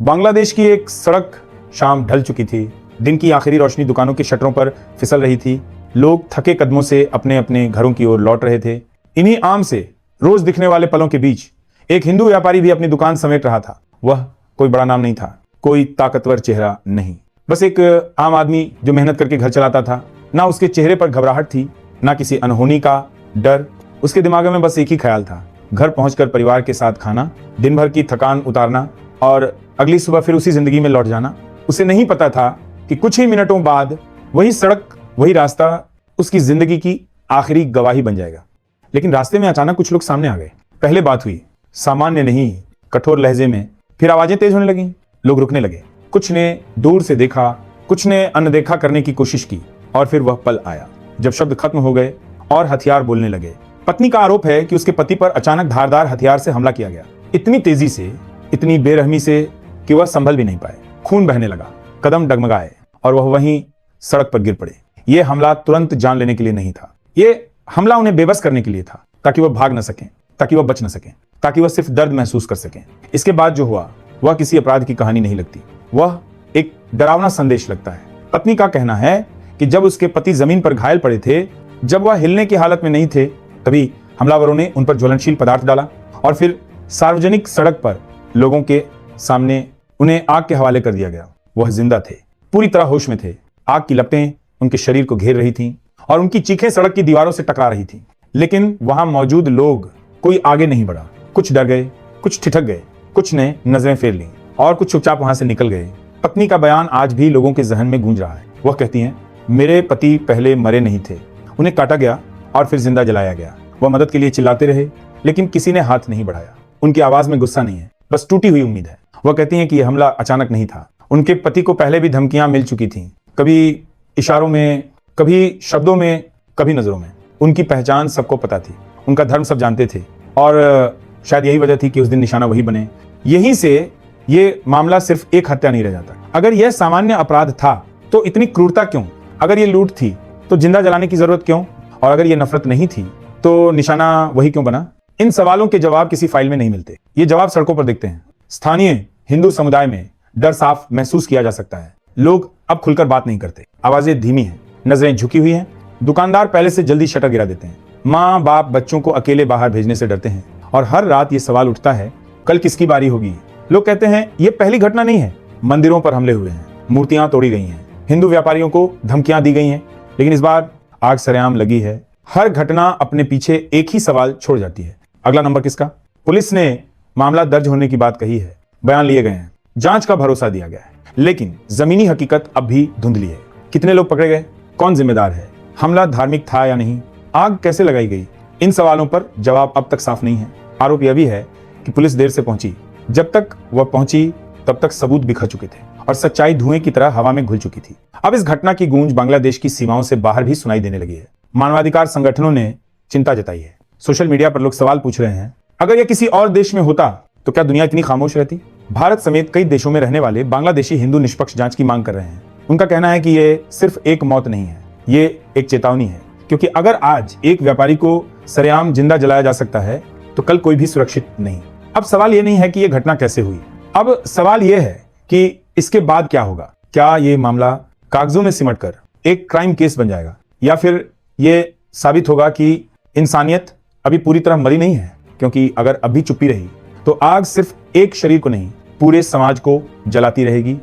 बांग्लादेश की एक सड़क शाम ढल चुकी थी। दिन की आखिरी रोशनी दुकानों के शटरों पर फिसल रही थी। लोग थके कदमों से अपने अपने घरों की ओर लौट रहे थे। इन्हीं आम से रोज दिखने वाले पलों के बीच एक हिंदू व्यापारी भी अपनी दुकान समेट रहा था। वह कोई बड़ा नाम नहीं था, कोई ताकतवर चेहरा नहीं, बस एक आम आदमी जो मेहनत करके घर चलाता था। ना उसके चेहरे पर घबराहट थी, ना किसी अनहोनी का डर। उसके दिमाग में बस एक ही ख्याल था, घर पहुंचकर परिवार के साथ खाना, दिन भर की थकान उतारना और अगली सुबह फिर उसी जिंदगी में लौट जाना। उसे नहीं पता था कि कुछ ही मिनटों बाद वही सड़क, वही रास्ता उसकी जिंदगी की आखिरी गवाही बन जाएगा। लेकिन रास्ते में अचानक कुछ लोग सामने आ गए। पहले बात हुई सामान्य नहीं, कठोर लहजे में। फिर आवाजें तेज होने लगी, लोग रुकने लगे। कुछ ने दूर से देखा, कुछ ने अनदेखा करने की कोशिश की। और फिर वह पल आया जब शब्द खत्म हो गए और हथियार बोलने लगे। पत्नी का आरोप है कि उसके पति पर अचानक धारदार हथियार से हमला किया गया, इतनी तेजी से, इतनी बेरहमी से कि वह संभल भी नहीं पाए। खून बहने लगा, कदम डगमगाए और वह वहीं सड़क पर गिर पड़े। यह हमला तुरंत जान लेने के लिए नहीं था, यह हमला उन्हें बेबस करने के लिए था, ताकि वह भाग न सकें, ताकि वह बच न सकें, ताकि वह सिर्फ दर्द महसूस कर सकें। इसके बाद जो हुआ वह किसी अपराध की कहानी नहीं लगती, वह एक डरावना संदेश लगता है। पत्नी का कहना है कि जब उसके पति जमीन पर घायल पड़े थे, जब वह हिलने की हालत में नहीं थे, तभी हमलावरों ने उन पर ज्वलनशील पदार्थ डाला और फिर सार्वजनिक सड़क पर लोगों के सामने उन्हें आग के हवाले कर दिया गया। वह जिंदा थे, पूरी तरह होश में थे। आग की लपटें उनके शरीर को घेर रही थीं और उनकी चीखें सड़क की दीवारों से टकरा रही थीं। लेकिन वहां मौजूद लोग कोई आगे नहीं बढ़ा। कुछ डर गए, कुछ ठिठक गए, कुछ ने नजरें फेर लीं और कुछ चुपचाप वहां से निकल गए। पत्नी का बयान आज भी लोगों के जहन में गूंज रहा है। वह कहती हैं, मेरे पति पहले मरे नहीं थे, उन्हें काटा गया और फिर जिंदा जलाया गया। वह मदद के लिए चिल्लाते रहे, लेकिन किसी ने हाथ नहीं बढ़ाया। उनकी आवाज में गुस्सा नहीं है, बस टूटी हुई उम्मीद है। वह कहती हैं कि यह हमला अचानक नहीं था। उनके पति को पहले भी धमकियां मिल चुकी थीं, कभी इशारों में, कभी शब्दों में, कभी नजरों में। उनकी पहचान सबको पता थी, उनका धर्म सब जानते थे और शायद यही वजह थी कि उस दिन निशाना वही बने। यहीं से ये मामला सिर्फ एक हत्या नहीं रह जाता। अगर यह सामान्य अपराध था तो इतनी क्रूरता क्यों? अगर ये लूट थी तो जिंदा जलाने की जरूरत क्यों? और अगर ये नफरत नहीं थी तो निशाना वही क्यों बना? इन सवालों के जवाब किसी फाइल में नहीं मिलते, ये जवाब सड़कों पर दिखते हैं। स्थानीय हिंदू समुदाय में डर साफ महसूस किया जा सकता है। लोग अब खुलकर बात नहीं करते, आवाजें धीमी हैं, नजरें झुकी हुई हैं। दुकानदार पहले से जल्दी शटर गिरा देते हैं। माँ बाप बच्चों को अकेले बाहर भेजने से डरते हैं और हर रात ये सवाल उठता है, कल किसकी बारी होगी? लोग कहते हैं ये पहली घटना नहीं है। मंदिरों पर हमले हुए हैं, मूर्तियां तोड़ी गई हैं, हिंदू व्यापारियों को धमकियां दी गई हैं, लेकिन इस बार आग सरेआम लगी है। हर घटना अपने पीछे एक ही सवाल छोड़ जाती है, अगला नंबर किसका? पुलिस ने मामला दर्ज होने की बात कही है, बयान लिए गए हैं, जांच का भरोसा दिया गया है, लेकिन जमीनी हकीकत अब भी धुंधली है। कितने लोग पकड़े गए? कौन जिम्मेदार है? हमला धार्मिक था या नहीं? आग कैसे लगाई गई? इन सवालों पर जवाब अब तक साफ नहीं है। आरोप यह भी है कि पुलिस देर से पहुंची। जब तक वह पहुंची तब तक सबूत बिखर चुके थे और सच्चाई धुएं की तरह हवा में घुल चुकी थी। अब इस घटना की गूंज बांग्लादेश की सीमाओं से बाहर भी सुनाई देने लगी है। मानवाधिकार संगठनों ने चिंता जताई है। सोशल मीडिया पर लोग सवाल पूछ रहे हैं, अगर यह किसी और देश में होता तो क्या दुनिया इतनी खामोश रहती? भारत समेत कई देशों में रहने वाले बांग्लादेशी हिंदू निष्पक्ष जांच की मांग कर रहे हैं। उनका कहना है कि यह सिर्फ एक मौत नहीं है, ये एक चेतावनी है, क्योंकि अगर आज एक व्यापारी को सरेआम जिंदा जलाया जा सकता है तो कल कोई भी सुरक्षित नहीं। अब सवाल यह नहीं है कि यह घटना कैसे हुई, अब सवाल यह है कि इसके बाद क्या होगा। क्या यह मामला कागजों में सिमटकर एक क्राइम केस बन जाएगा, या फिर यह साबित होगा कि इंसानियत अभी पूरी तरह मरी नहीं है? क्योंकि अगर अभी चुप्पी रही तो आग सिर्फ एक शरीर को नहीं, पूरे समाज को जलाती रहेगी।